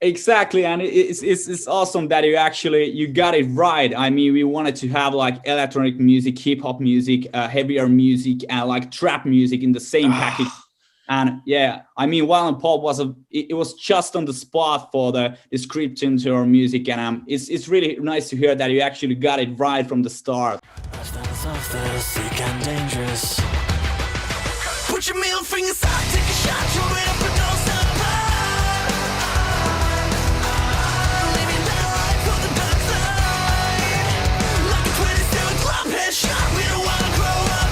Exactly, and it's awesome that you got it right. I mean, we wanted to have like electronic music, hip hop music, heavier music, and like trap music in the same package. And yeah, I mean, Violent Pop it was just on the spot for the description to our music, and it's really nice to hear that you actually got it right from the start. Put your middle fingers out, take a shot, throw it up and don't stop. Living that life on the dark side, like a 27 club headshot. We don't wanna grow up.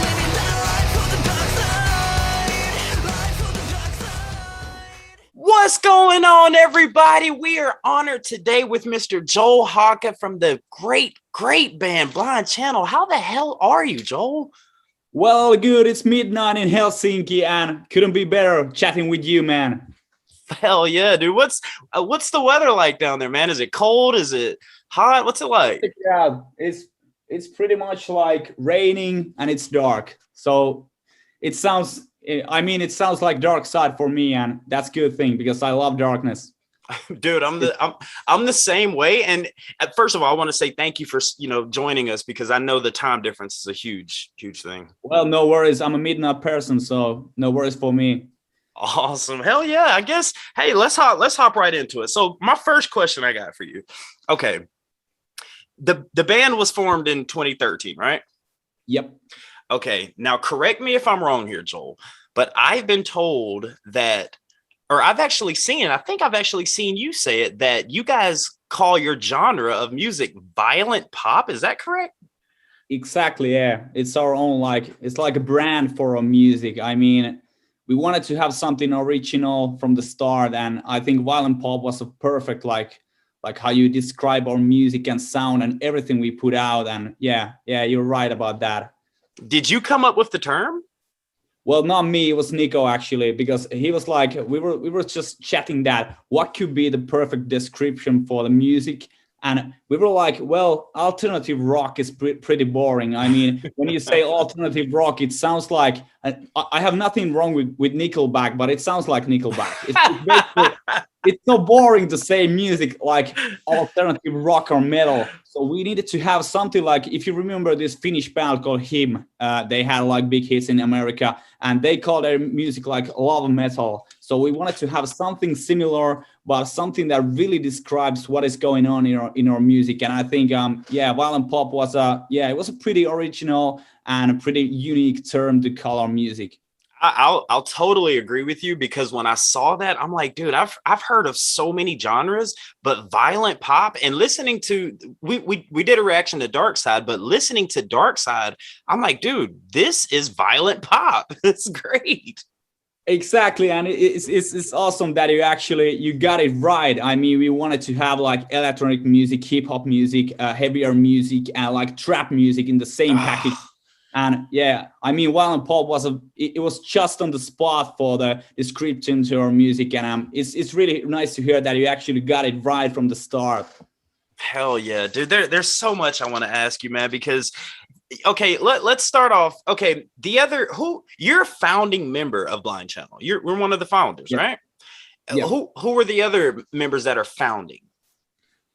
Living that life on the dark side, life on the dark side. What's going on, everybody? We are honored today with Mr. Joel Haka from the great band Blind Channel. How the hell are you, Joel? Well, good. It's midnight in Helsinki, and couldn't be better chatting with you, man. Hell yeah, dude. What's the weather like down there, man? Is it cold? Is it hot? What's it like? Yeah, it's pretty much like raining and it's dark. So it sounds like dark side for me, and that's a good thing because I love darkness. Dude, I'm the same way. And first of all, I want to say thank you for joining us, because I know the time difference is a huge thing. Well, no worries. I'm a midnight person, so no worries for me. Awesome. Hell yeah. I guess, hey, let's hop right into it. So my first question I got for you. Okay. The band was formed in 2013, right? Yep. Okay. Now correct me if I'm wrong here, Joel, but I've been told that, or I think I've actually seen you say it, that you guys call your genre of music violent pop. Is that correct? Exactly, yeah. It's our own, it's like a brand for our music. I mean, we wanted to have something original from the start, and I think violent pop was a perfect, like how you describe our music and sound and everything we put out. And yeah, you're right about that. Did you come up with the term? Well, not me, it was Nico actually, because he was like, we were just chatting that what could be the perfect description for the music. And we were like, well, alternative rock is pretty boring. I mean, when you say alternative rock, it sounds like, I have nothing wrong with Nickelback, but it sounds like Nickelback. It's so boring to say music like alternative rock or metal. So we needed to have something like, if you remember this Finnish band called Him, they had like big hits in America, and they call their music like love metal. So we wanted to have something similar, but something that really describes what is going on in our music. And I think, violent pop was it was a pretty original and a pretty unique term to call our music. I'll totally agree with you, because when I saw that, I'm like, dude, I've heard of so many genres, but violent pop, and listening to, we did a reaction to Dark Side, but listening to Dark Side, I'm like, dude, this is violent pop. It's great. Exactly, and it's awesome that you got it right. I mean, we wanted to have like electronic music, hip hop music, heavier music, and like trap music in the same package. And yeah, I mean, Violent Pop it was just on the spot for the description to our music, and it's really nice to hear that you actually got it right from the start. Hell yeah, dude. There's so much I want to ask you, man, because okay, let's start off. Okay, you're a founding member of Blind Channel. We're one of the founders, yeah. Right? Yeah. Who are the other members that are founding?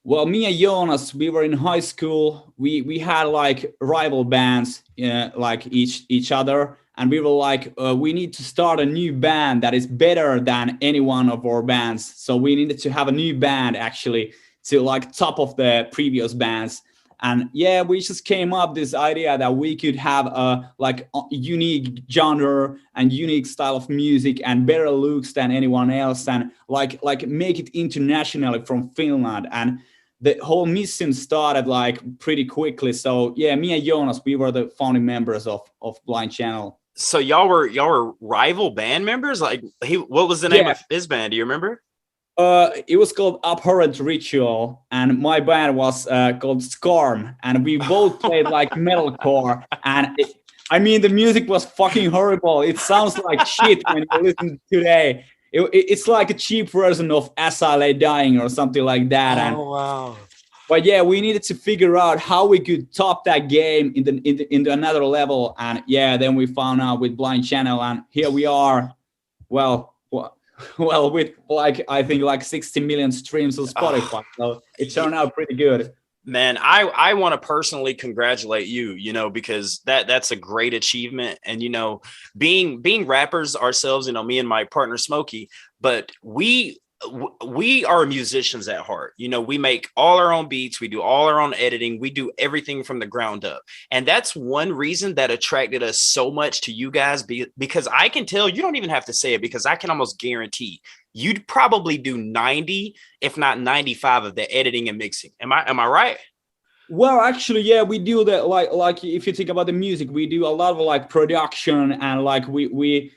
Well, me and Jonas, we were in high school. We had like rival bands, like each other, and we were like, we need to start a new band that is better than any one of our bands. So we needed to have a new band actually to like top of the previous bands. And yeah, we just came up this idea that we could have a unique genre and unique style of music and better looks than anyone else, and like make it internationally from Finland. And the whole mission started like pretty quickly. So yeah, me and Jonas, we were the founding members of Blind Channel. So y'all were rival band members? Like what was the name of his band? Do you remember? It was called Abhorrent Ritual, and my band was called Scarm, and we both played like metalcore. And I mean, the music was fucking horrible. It sounds like shit when you listen today. It's like a cheap version of As I Lay Dying or something like that. Wow. But yeah, we needed to figure out how we could top that game in another level. And yeah, then we found out with Blind Channel, and here we are. Well, Well, well, with like I think like 60 million streams on Oh, Spotify, so it turned out pretty good. man, I want to personally congratulate you, because that's a great achievement. And being rappers ourselves, me and my partner Smokey, but we are musicians at heart. We make all our own beats, we do all our own editing, we do everything from the ground up. And that's one reason that attracted us so much to you guys, because I can tell, you don't even have to say it, because I can almost guarantee you'd probably do 90, if not 95 of the editing and mixing. Am I right? Well, actually, yeah, we do that. Like if you think about the music, we do a lot of like production, and like we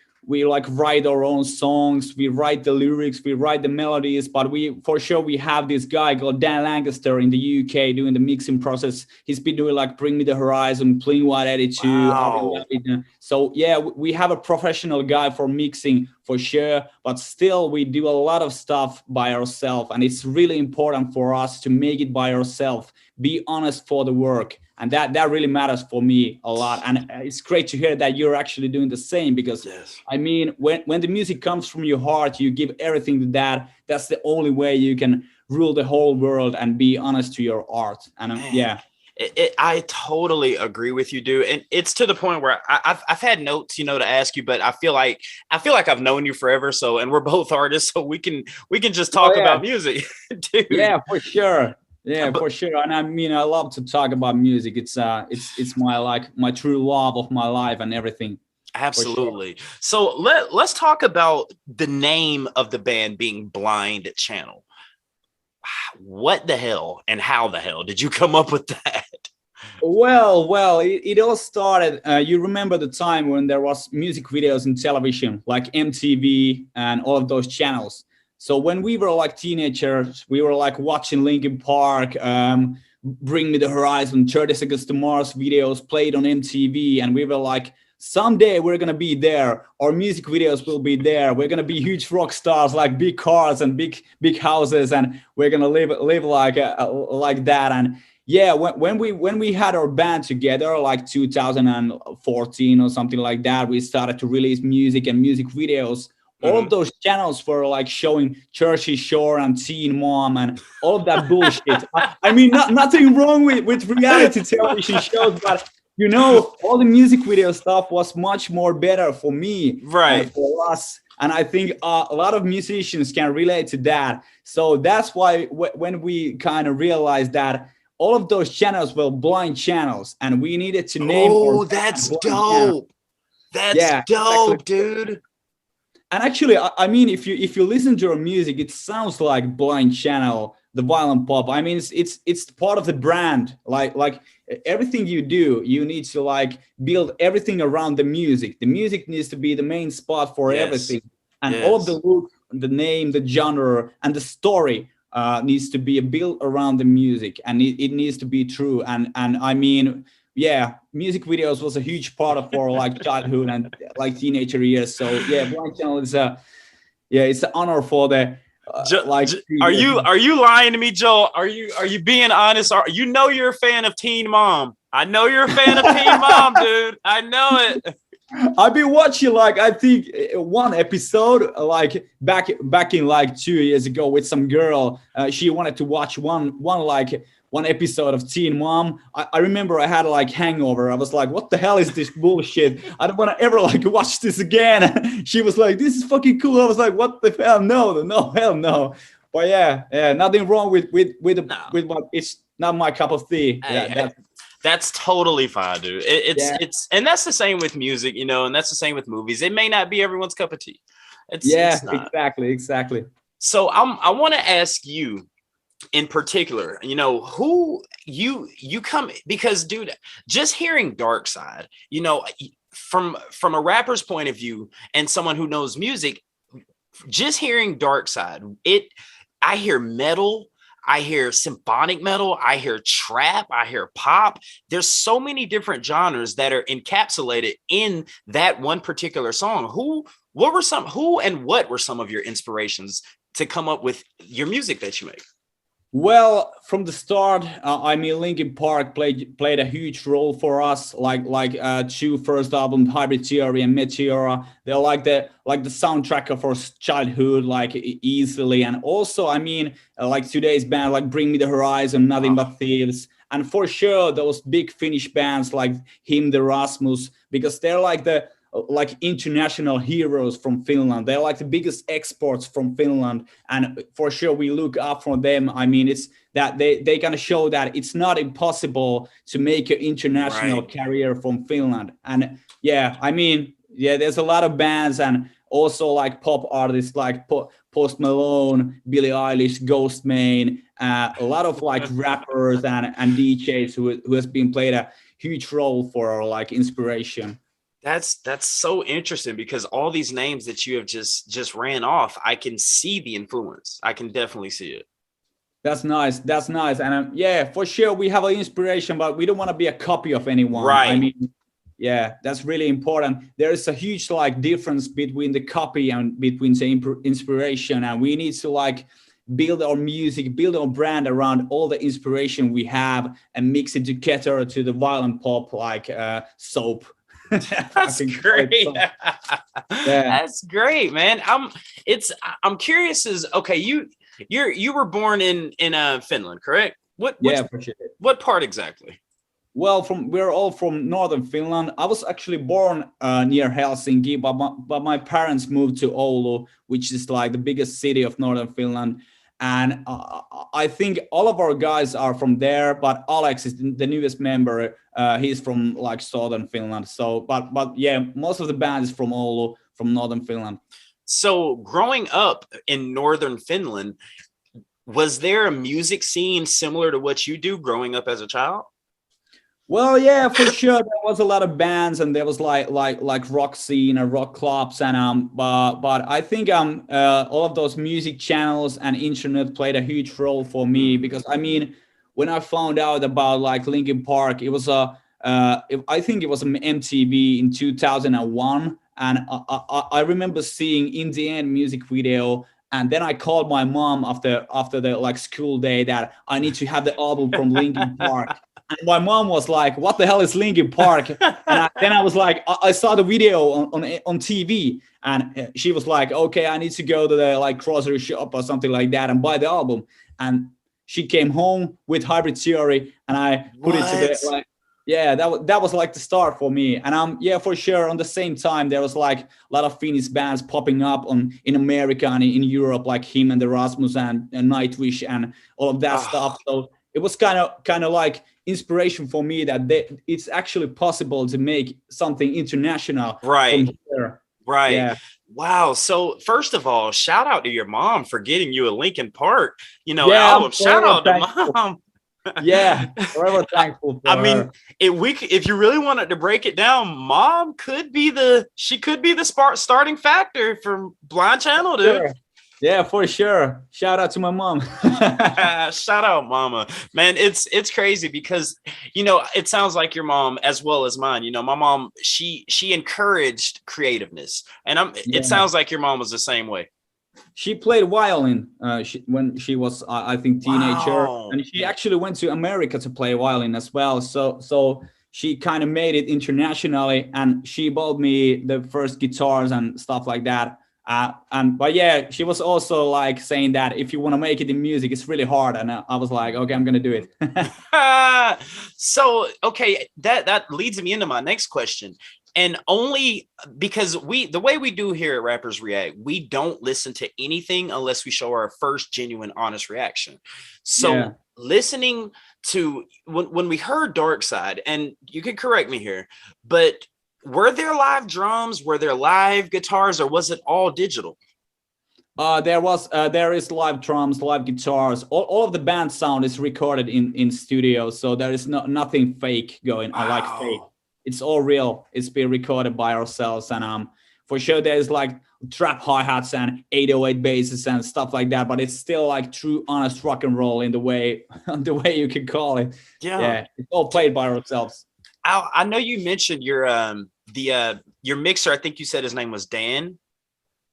like write our own songs. We write the lyrics, we write the melodies. But we for sure we have this guy called Dan Lancaster in the UK doing the mixing process. He's been doing like Bring Me the Horizon, Playing White 82. Wow. So yeah, we have a professional guy for mixing for sure. But still, we do a lot of stuff by ourselves, and it's really important for us to make it by ourselves, be honest for the work, and that really matters for me a lot. And it's great to hear that you're actually doing the same, because Yes. I mean, when the music comes from your heart, you give everything to that. That's the only way you can rule the whole world and be honest to your art. And Man, yeah. I totally agree with you, dude. And it's to the point where I've had notes, to ask you, but I feel like I've known you forever. So, and we're both artists, so we can just Oh talk yeah. about music, dude. Yeah, for sure. Yeah, But for sure. And I mean, I love to talk about music. It's my like my true love of my life and everything, for sure. absolutely. So let's talk about the name of the band being Blind Channel. What the hell and how the hell did you come up with that? Well, it all started. You remember the time when there was music videos in television, like MTV and all of those channels. So when we were like teenagers, we were like watching Linkin Park, Bring Me the Horizon, 30 Seconds to Mars videos played on MTV, and we were like, someday we're gonna be there. Our music videos will be there. We're gonna be huge rock stars, like big cars and big houses, and we're gonna live like that. And yeah, when we had our band together, like 2014 or something like that, we started to release music and music videos. All of Mhm. those channels were like showing Jersey Shore and Teen Mom and all of that bullshit. I mean, nothing wrong with reality television shows, but all the music video stuff was much more better for me and Right. for us. And I think a lot of musicians can relate to that. So that's why when we kind of realized that all of those channels were blind channels, and we needed to name our Oh, band that's blind channel. dope. That's Yeah, exactly. dope, dude. And actually, I mean, if you listen to our music, it sounds like Blind Channel, the violent pop. I mean, it's part of the brand. Like everything you do, you need to like build everything around the music. The music needs to be the main spot for Yes. everything, and all of the Yes. look, the name, the genre, and the story needs to be built around the music, and it needs to be true. And I mean, yeah, music videos was a huge part of our like childhood and like teenager years. So yeah, Blind Channel is it's an honor for the like Are previous. you lying to me, Joel? Are you being honest? You're a fan of Teen Mom. I know you're a fan of Teen Mom, dude. I know it. I've been watching like I think one episode like back in like 2 years ago with some girl. She wanted to watch one episode of Teen Mom. I remember I had like hangover. I was like, what the hell is this bullshit? I don't want to ever like watch this again. She was like, this is fucking cool. I was like, what the hell? No, hell no. But yeah, nothing wrong No. with what it's not my cup of tea. Hey, Yeah, hey, that's totally fine, dude. yeah, And that's the same with music, and that's the same with movies. It may not be everyone's cup of tea. yeah, It's not. exactly. So I want to ask you in particular, who you come, because dude, just hearing Dark Side, from a rapper's point of view and someone who knows music, just hearing Dark Side, I hear metal, I hear symphonic metal, I hear trap, I hear pop. There's so many different genres that are encapsulated in that one particular song. Who and what were some of your inspirations to come up with your music that you make? Well, from the start, I mean, Linkin Park played a huge role for us. Two first albums, Hybrid Theory and Meteora. They're like the soundtrack of our childhood, like easily. And also, I mean, like today's band, like Bring Me the Horizon, Nothing Oh, But Thieves, and for sure those big Finnish bands like Him, the Rasmus, because they're like the like international heroes from Finland. They're like the biggest exports from Finland, and for sure we look up for them. I mean, it's that they kind of show that it's not impossible to make an international right. career from Finland. And yeah, I mean, yeah, there's a lot of bands and also like pop artists like Post Malone, Billie Eilish, Ghostmane, a lot of like rappers and DJs who has been played a huge role for our like inspiration. That's so interesting because all these names that you have just ran off, I can see the influence. I can definitely see it. That's nice. That's nice. And yeah, for sure, we have an inspiration, but we don't want to be a copy of anyone. I Right. mean, yeah, that's really important. There is a huge like difference between the copy and between the inspiration, and we need to like build our music, build our brand around all the inspiration we have, and mix it together to the violent pop like soap. I That's think great. so. Yeah, That's great, man. I'm curious as okay, you were born in Finland, correct? yeah, for sure. What part exactly? Well, we're all from northern Finland. I was actually born near Helsinki, but my parents moved to Oulu, which is like the biggest city of northern Finland. And I think all of our guys are from there, but Alex is the newest member. He's from like southern Finland. So, but yeah, most of the band is from Oulu, from northern Finland. So, growing up in northern Finland, was there a music scene similar to what you do growing up as a child? Well, yeah, for sure. There was a lot of bands, and there was like rock scene and rock clubs, and but I think all of those music channels and internet played a huge role for me because I mean, when I found out about like Linkin Park, it was I think it was an MTV in 2001, and I remember seeing In the End music video. And then I called my mom after the like school day that I need to have the album from Linkin Park. And my mom was like, "What the hell is Linkin Park?" Then I was like, I saw the video on TV, and she was like, "Okay, I need to go to the like grocery shop or something like that and buy the album." And she came home with Hybrid Theory, and I put it to the What? like, yeah, that was like the start for me. And yeah, for sure. On the same time, there was like a lot of Finnish bands popping up in America and in Europe, like him and the Rasmus and Nightwish and all of that Oh, stuff. So it was kind of like inspiration for me that it's actually possible to make something international from right, here. right. Yeah, Wow. So first of all, shout out to your mom for getting you a Linkin Park, yeah, I'm album. Shout forever out to thankful. mom. Yeah, forever thankful I for mean, her. if you really wanted to break it down, mom she could be the starting factor for Blind Channel, dude. Sure. Yeah, for sure. Shout out to my mom. Shout out, mama. Man, it's crazy because it sounds like your mom as well as mine. My mom, she encouraged creativeness, and it Yeah. sounds like your mom was the same way. She played violin when she was, I think, teenager, Wow. and she actually went to America to play violin as well. So she kind of made it internationally, and she bought me the first guitars and stuff like that. But yeah, she was also like saying that if you want to make it in music, it's really hard, and I was like, okay, I'm gonna do it. So okay, that leads me into my next question. And only because the way we do here at Rappers React, we don't listen to anything unless we show our first genuine honest reaction. So Yeah. listening to when we heard Dark Side, and you can correct me here, but were there live drums, were there live guitars, or was it all digital? There is live drums, live guitars. All of the band sound is recorded in studio, so there is nothing fake going. I like fake. Wow. It's all real. It's been recorded by ourselves, and for sure there's like trap hi-hats and 808 basses and stuff like that, but it's still like true honest rock and roll in the way the way you can call it. Yeah. Yeah, it's all played by ourselves. I know you mentioned your mixer. I think you said his name was Dan.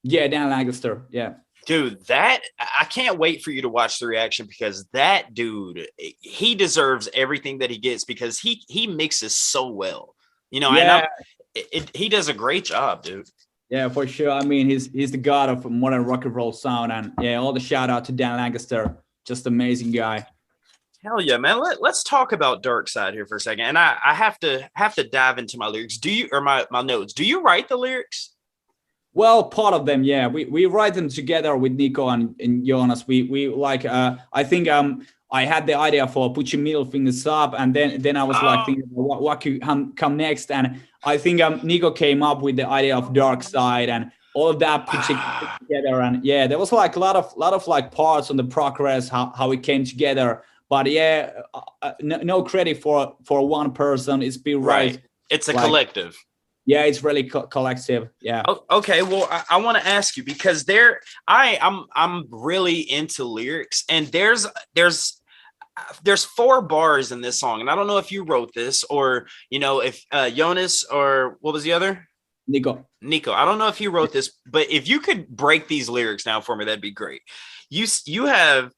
Yeah, Dan Lancaster. Yeah. Dude, that I can't wait for you to watch the reaction because that dude, he deserves everything that he gets because he mixes so well. You know, and Yeah, he does a great job, dude. yeah, for sure. I mean, he's the god of modern rock and roll sound, and yeah, all the shout out to Dan Lancaster, just amazing guy. Hell yeah, man. Let's talk about Dark Side here for a second. And I have to dive into my lyrics. Do you or my notes? Do you write the lyrics? Well, part of them, yeah. We write them together with Nico and Jonas. We like I think I had the idea for put your middle fingers up, and then I was like Oh, thinking what could come next, and I think Nico came up with the idea of Dark Side and all of that put together, and yeah, there was like a lot of like parts on the progress how it came together. But yeah, no credit for one person. It's been right. right. It's a Like collective. yeah, it's really collective. Yeah. Oh, okay. Well, I want to ask you because I'm really into lyrics, and there's four bars in this song, and I don't know if you wrote this or if Jonas or what was the other Nico. Nico. I don't know if you wrote this, but if you could break these lyrics down for me, that'd be great. You have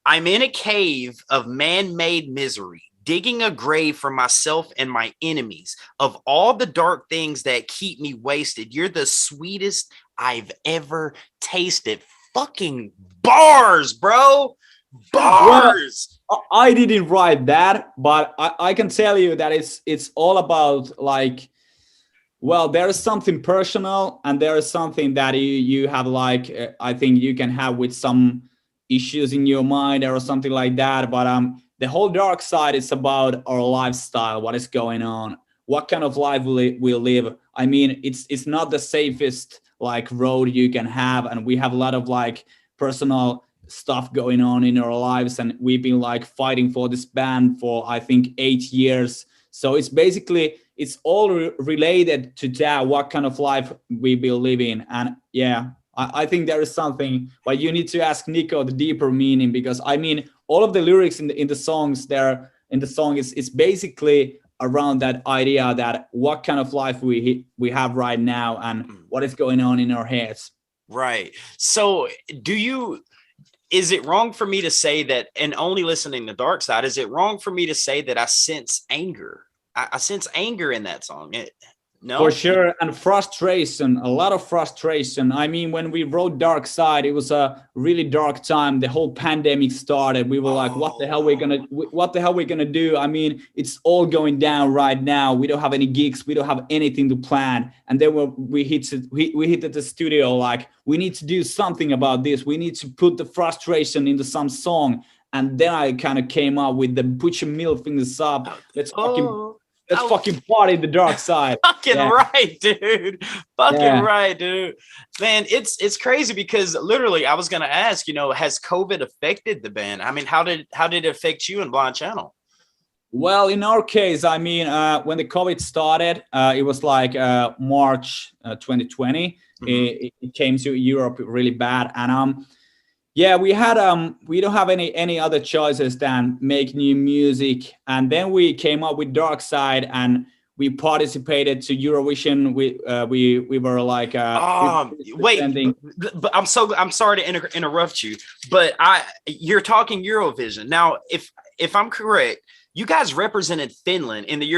I'm in a cave of man-made misery, digging a grave for myself and my enemies. Of all the dark things that keep me wasted, you're the sweetest I've ever tasted. Fucking bars, bro. Well, Bars. I didn't write that, but I can tell you that it's all about like, well, there is something personal and there is something that you have like I think you can have with some issues in your mind or something like that. But the whole dark side is about our lifestyle, what is going on, what kind of life we live. I mean, it's not the safest like road you can have, and we have a lot of like personal stuff going on in our lives, and we've been like fighting for this band for I think 8 years. So it's basically it's all related to that, what kind of life we be living. And yeah, I think there is something, but you need to ask Nico the deeper meaning, because I mean all of the lyrics in the songs there in the song is basically around that idea that what kind of life we have right now and what is going on in our heads. Right. So do you is it wrong for me to say that, and only listening to Dark Side, is it wrong for me to say that I sense anger? I sense anger in that song. For No? sure, and frustration, a lot of frustration. I mean, when we wrote Dark Side, it was a really dark time. The whole pandemic started. We were like, what the hell we gonna do? I mean, it's all going down right now. We don't have any gigs. We don't have anything to plan. And then we hit at the studio like, we need to do something about this. We need to put the frustration into some song. And then I kind of came up with the put your middle fingers up. Oh, Let's fucking party the dark side. fucking Yeah. right, dude. Fucking Yeah. right, dude. Man, it's crazy because literally I was gonna ask, has COVID affected the band? I mean, how did it affect you in Blind Channel? Well, in our case, I mean, when the COVID started, it was like March 2020. It came to Europe really bad, and yeah, we don't have any other choices than make new music, and then we came up with Dark Side, and we participated to Eurovision. We were like Wait, representing. but I'm sorry to interrupt you, but you're talking Eurovision now. If I'm correct, you guys represented Finland in the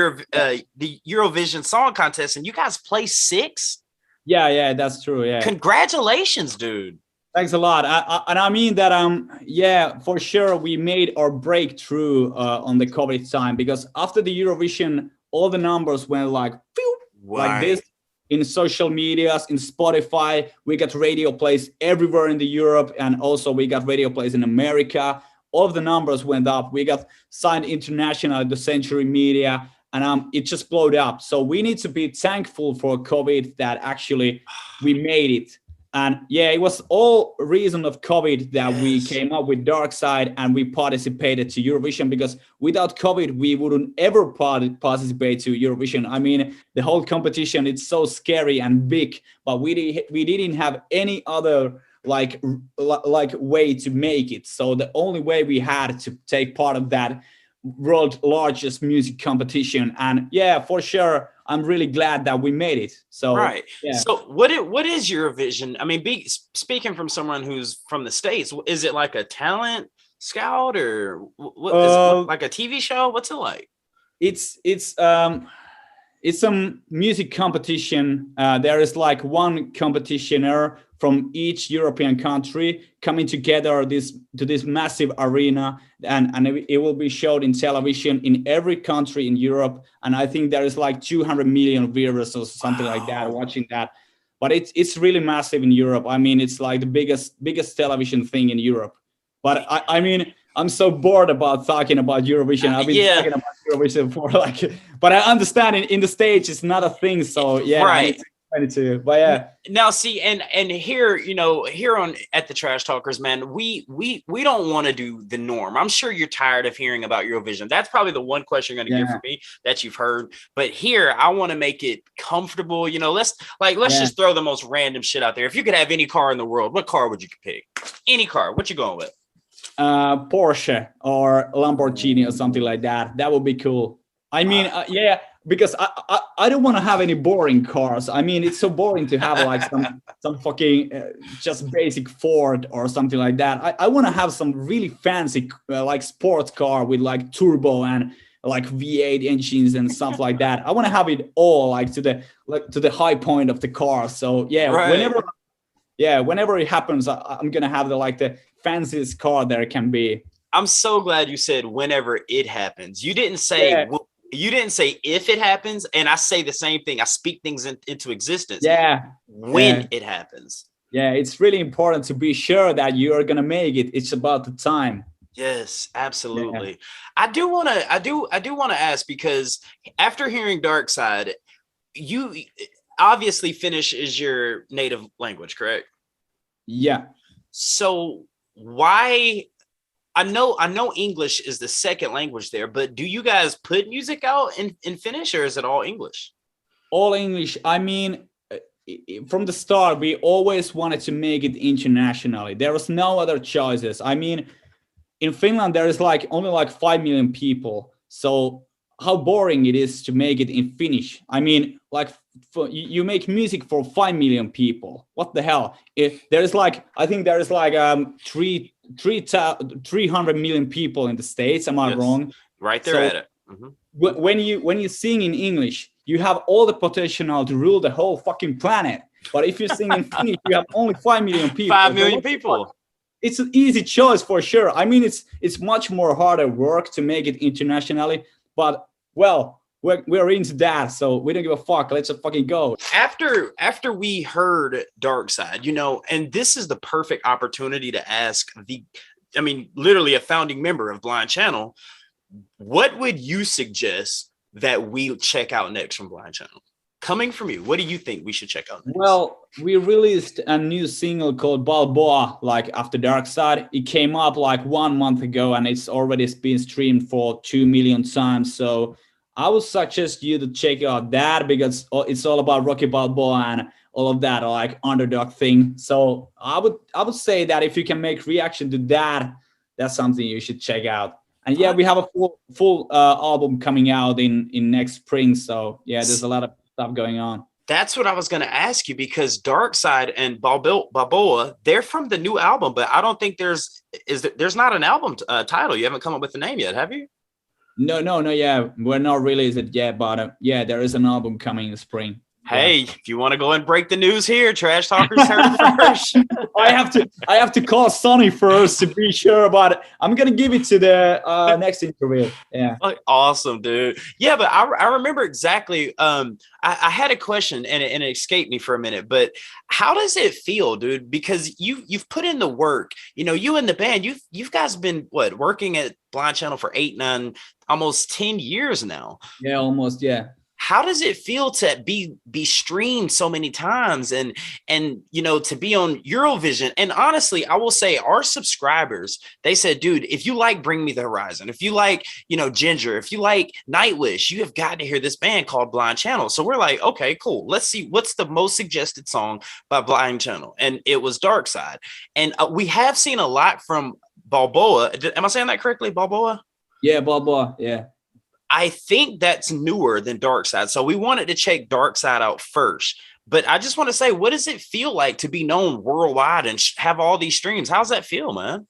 Eurovision Song Contest, and you guys placed 6th. Yeah, that's true. Yeah. Congratulations, dude. Thanks a lot. And I mean that yeah, for sure we made our breakthrough on the COVID time, because after the Eurovision, all the numbers went like phew, like this in social medias, in Spotify. We got radio plays everywhere in the Europe, and also we got radio plays in America. All of the numbers went up. We got signed international at the Century Media, and it just blowed up. So we need to be thankful for COVID that actually we made it. And yeah, it was all reason of COVID that we came up with Dark Side and we participated to Eurovision, because without COVID, we wouldn't ever participate to Eurovision. I mean, the whole competition, it's so scary and big, but we didn't have any other like way to make it. So the only way we had to take part of that world largest music competition. And yeah, for sure, I'm really glad that we made it. So Right. yeah. So what is Eurovision? I mean, speaking from someone who's from the States, is it like a talent scout or what is it Uh, like a TV show? What's it like? it's some music competition. There is like one competitioner from each European country coming together this massive arena, and it will be showed in television in every country in Europe. And I think there is like 200 million viewers or something like that watching that. But it's really massive in Europe. I mean, it's like the biggest television thing in Europe. But I mean, I'm so bored about talking about Eurovision. I've been talking about Eurovision for like, but I understand in the States it's not a thing. So yeah, I need to explain it to you. But yeah. Now see, and here, here on at the Trash Talkers, man, we don't want to do the norm. I'm sure you're tired of hearing about Eurovision. That's probably the one question you're gonna get from me that you've heard. But here, I want to make it comfortable. Let's just throw the most random shit out there. If you could have any car in the world, what car would you pick? Any car. What you going with? Porsche or Lamborghini or something like that. That would be cool. I mean, yeah, because I don't want to have any boring cars. I mean, it's so boring to have like some fucking just basic Ford or something like that. I want to have some really fancy like sports car with like turbo and like V8 engines and stuff like that. I want to have it all like to the high point of the car. So yeah, whenever it happens, I'm gonna have the fanciest car there can be. I'm so glad you said whenever it happens. You didn't say you didn't say if it happens, and I say the same thing. I speak things into existence. Yeah, when it happens. Yeah, it's really important to be sure that you are gonna make it. It's about the time. Yes, absolutely. Yeah. I do want to ask, because after hearing Dark Side, you obviously Finnish is your native language, correct? Yeah. So why? I know English is the second language there, but do you guys put music out in Finnish, or is it all English? All English. I mean, from the start, we always wanted to make it internationally. There was no other choices. I mean, in Finland, there is only 5 million people. So how boring it is to make it in Finnish. I mean, you make music for 5 million people. What the hell? I think there is 300 million people in the States. Am I wrong? Right there at it. Mm-hmm. When you sing in English, you have all the potential to rule the whole fucking planet. But if you sing in Finnish, you have only 5 million people. 5 million people. It's an easy choice for sure. I mean, it's much more harder work to make it internationally. But well, we're into that, so we don't give a fuck. Let's just fucking go. After we heard Dark Side, and this is the perfect opportunity to ask literally a founding member of Blind Channel, what would you suggest that we check out next from Blind Channel? Coming from you, what do you think we should check out next? Well, we released a new single called Balboa, after Dark Side. It came up 1 month ago, and it's already been streamed for 2 million times. So I would suggest you to check out that, because it's all about Rocky Balboa and all of that, underdog thing. So I would say that if you can make reaction to that, that's something you should check out. And yeah, we have a full album coming out in next spring. So yeah, there's a lot of stuff going on. That's what I was going to ask you, because Dark Side and Balboa, they're from the new album, but I don't think there's not an album title. You haven't come up with the name yet, have you? No, yeah, we're not released it yet, but yeah, there is an album coming in the spring. Hey, if you want to go and break the news here, Trash Talkers heard it first. I have to call Sonny first to be sure about it. I'm gonna give it to the next interview. Yeah. Awesome, dude. Yeah, but I remember exactly. I had a question and it escaped me for a minute. But how does it feel, dude? Because you've put in the work. You and the band. You've guys been working at Blind Channel for 8, 9, almost 10 years now. Yeah, almost. Yeah. How does it feel to be streamed so many times and to be on Eurovision? And honestly, I will say our subscribers, they said, dude, if you like Bring Me the Horizon, if you like, Ginger, if you like Nightwish, you have got to hear this band called Blind Channel. So we're like, okay, cool. Let's see what's the most suggested song by Blind Channel. And it was Dark Side. And we have seen a lot from Balboa. Am I saying that correctly? Balboa? Yeah, Balboa. Yeah. I think that's newer than Dark Side. So we wanted to check Dark Side out first. But I just want to say, what does it feel like to be known worldwide and have all these streams? How's that feel, man?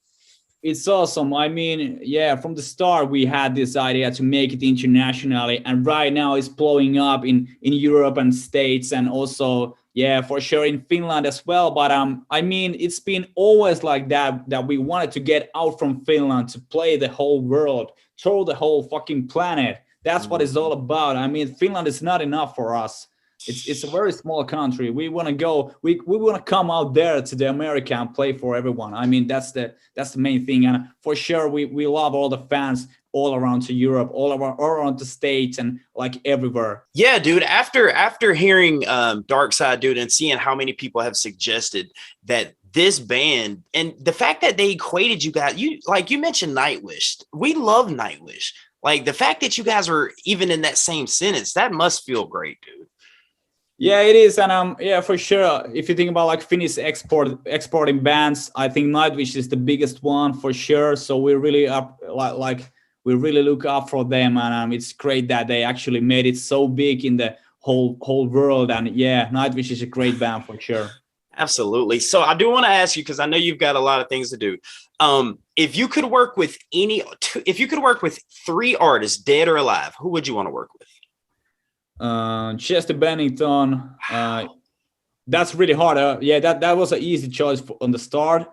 It's awesome. I mean, yeah, from the start we had this idea to make it internationally, and right now it's blowing up in Europe and States, and also yeah, for sure in Finland as well. But I mean, it's been always like that we wanted to get out from Finland to play the whole world, throw the whole fucking planet. That's what it's all about. I mean, Finland is not enough for us. It's a very small country. We want to go. We want to come out there to the America and play for everyone. I mean, that's the main thing. And for sure, we love all the fans all around to Europe, all around the States, and like everywhere. Yeah, dude. After hearing Dark Side, dude, and seeing how many people have suggested that this band, and the fact that they equated you guys, you mentioned Nightwish. We love Nightwish. Like the fact that you guys were even in that same sentence, that must feel great, dude. Yeah, it is, and yeah, for sure. If you think about like Finnish exporting bands, I think Nightwish is the biggest one for sure. So we're really up, like we really look up for them, and it's great that they actually made it so big in the whole world. And yeah, Nightwish is a great band for sure. Absolutely. So I do want to ask you, because I know you've got a lot of things to do. If you could work with if you could work with 3 artists, dead or alive, who would you want to work with? Chester Bennington. That's really hard. Yeah, that was an easy choice on the start.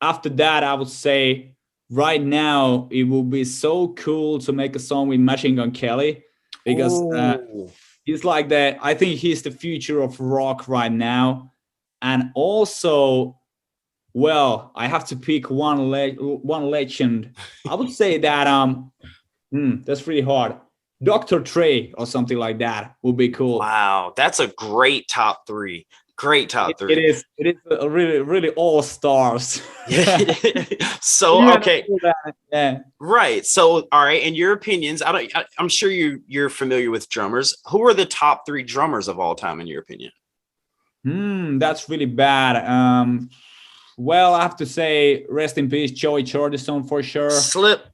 After that, I would say right now it would be so cool to make a song with Machine Gun Kelly, because he's like that. I think he's the future of rock right now. And also, well, I have to pick one legend. I would say that that's really hard. Dr. Trey or something like that would be cool. Wow, that's a great top 3. Great top 3. It is a really all stars. So okay, yeah. Right. So all right, in your opinions, I'm sure you're familiar with drummers. Who are the top 3 drummers of all time in your opinion? That's really bad. Well, I have to say, rest in peace, Joey Jordison for sure. Slip.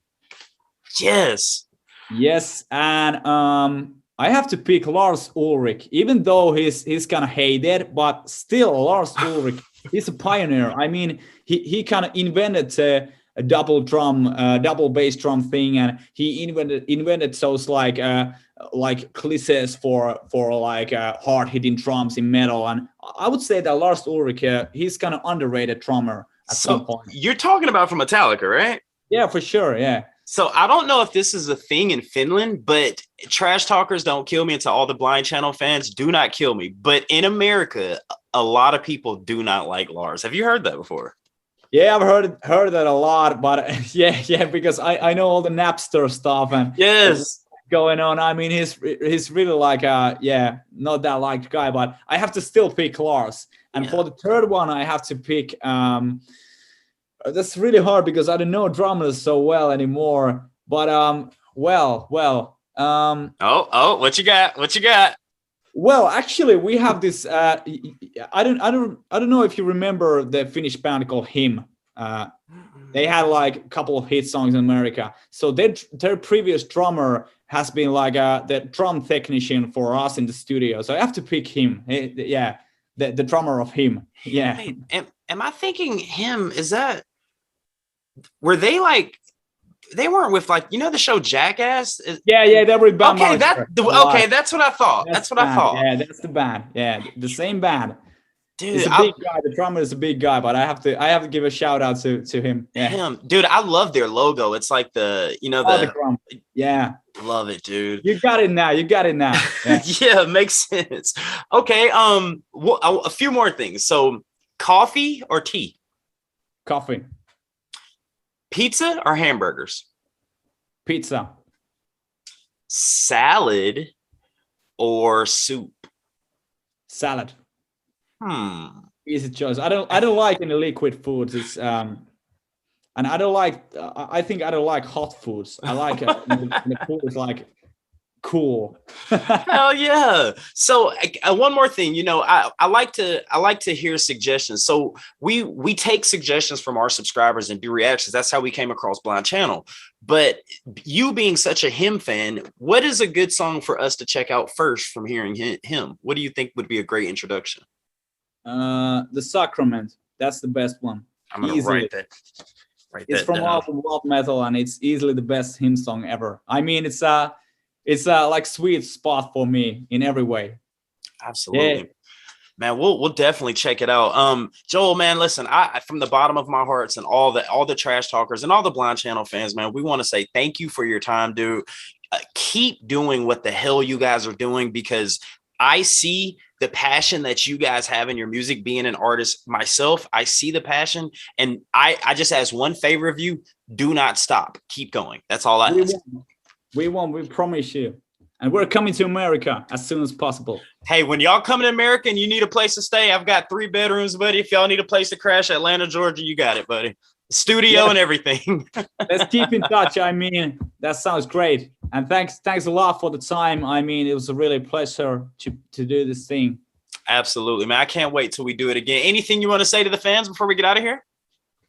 Yes, and I have to pick Lars Ulrich, even though he's kind of hated, but still Lars Ulrich, he's a pioneer. I mean, he kind of invented a double bass drum thing, and he invented those like cliches for like hard hitting drums in metal. And I would say that Lars Ulrich, he's kind of underrated drummer at some point. You're talking about from Metallica, right? Yeah, for sure. Yeah. So I don't know if this is a thing in Finland, but trash talkers don't kill me. And to all the Blind Channel fans, do not kill me. But in America, a lot of people do not like Lars. Have you heard that before? Yeah, I've heard that a lot, but yeah, because I know all the Napster stuff and yes going on. I mean, he's really like not that liked guy, but I have to still pick Lars. And for the third one, I have to pick. That's really hard because I don't know drummers so well anymore. But what you got? Well, actually, we have this. I don't know if you remember the Finnish band called Him. They had like a couple of hit songs in America. So their previous drummer has been like the drum technician for us in the studio. So I have to pick him. Yeah, the drummer of Him. Yeah. Wait, am I thinking Him? Is that? Were they like? They weren't with like the show Jackass. Yeah, they were band. Okay, that's what I thought. That's what I thought. Yeah, that's the band. Yeah, the same band. Dude, he's a big guy. The drummer is a big guy, but I have to give a shout out to him. Yeah. Him, dude. I love their logo. It's like the drum. Yeah, love it, dude. You got it now. Yeah, yeah, makes sense. Okay, a few more things. So, coffee or tea? Coffee. Pizza or hamburgers? Pizza. Salad or soup? Salad. Easy choice. I don't like any liquid foods. It's and I don't like. I think I don't like hot foods. I like the food is like cool. Hell yeah. So one more thing, you know, I like to hear suggestions. So we take suggestions from our subscribers and do reactions. That's how we came across Blind Channel. But you being such a him fan, what is a good song for us to check out first from hearing him? What do you think would be a great introduction? The Sacrament. That's the best one. I'm gonna Easily. write It's that from down. album World Metal, and it's easily the best hymn song ever. I mean, it's a like sweet spot for me in every way. Absolutely. Yeah. Man, we'll definitely check it out. Joel, man, listen, I from the bottom of my hearts and all the trash talkers and all the Blind Channel fans, man, we want to say thank you for your time, dude. Keep doing what the hell you guys are doing, because I see the passion that you guys have in your music. Being an artist myself, I see the passion, and I just ask one favor of you: do not stop. Keep going. That's all I ask. We won't. We promise you. And we're coming to America as soon as possible. Hey, when y'all come to America and you need a place to stay, I've got 3 bedrooms, buddy. If y'all need a place to crash, Atlanta, Georgia, you got it, buddy. Studio and everything. Let's keep in touch. I mean, that sounds great. And thanks a lot for the time. I mean, it was a really pleasure to do this thing. Absolutely, man. I can't wait till we do it again. Anything you want to say to the fans before we get out of here?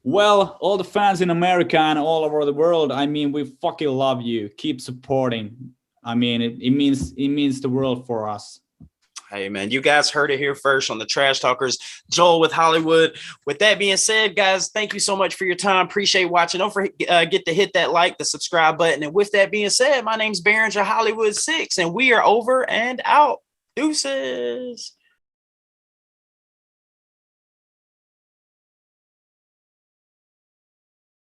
Well, all the fans in America and all over the world, I mean, we fucking love you. Keep supporting. I mean, it means the world for us. Hey, man, you guys heard it here first on the Trash Talkers. Joel with Hollywood. With that being said, guys, thank you so much for your time. Appreciate watching. Don't forget to hit that like, the subscribe button. And with that being said, my name's Behringer Hollywood 6, and we are over and out. Deuces.